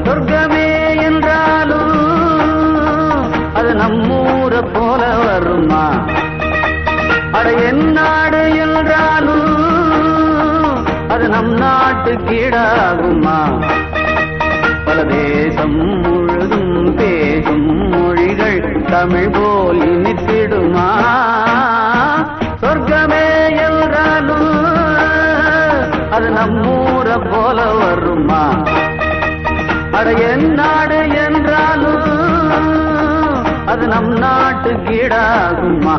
சொர்க்கமே என்றாலும் அது நம்மூரை போல வருமா? அட என் நாடு என்றாலும் அது நம் நாட்டு கீழாகுமா? பல தேசம் முழுதும் பேசும் மொழிகள் தமிழ் போல் இனித்திடுமா? சொர்க்கமே என்றாலும் அது நம்மூரை போல வருமா? அட என் நாடு என்றாலும் அது நம் நாட்டு கீழாகுமா?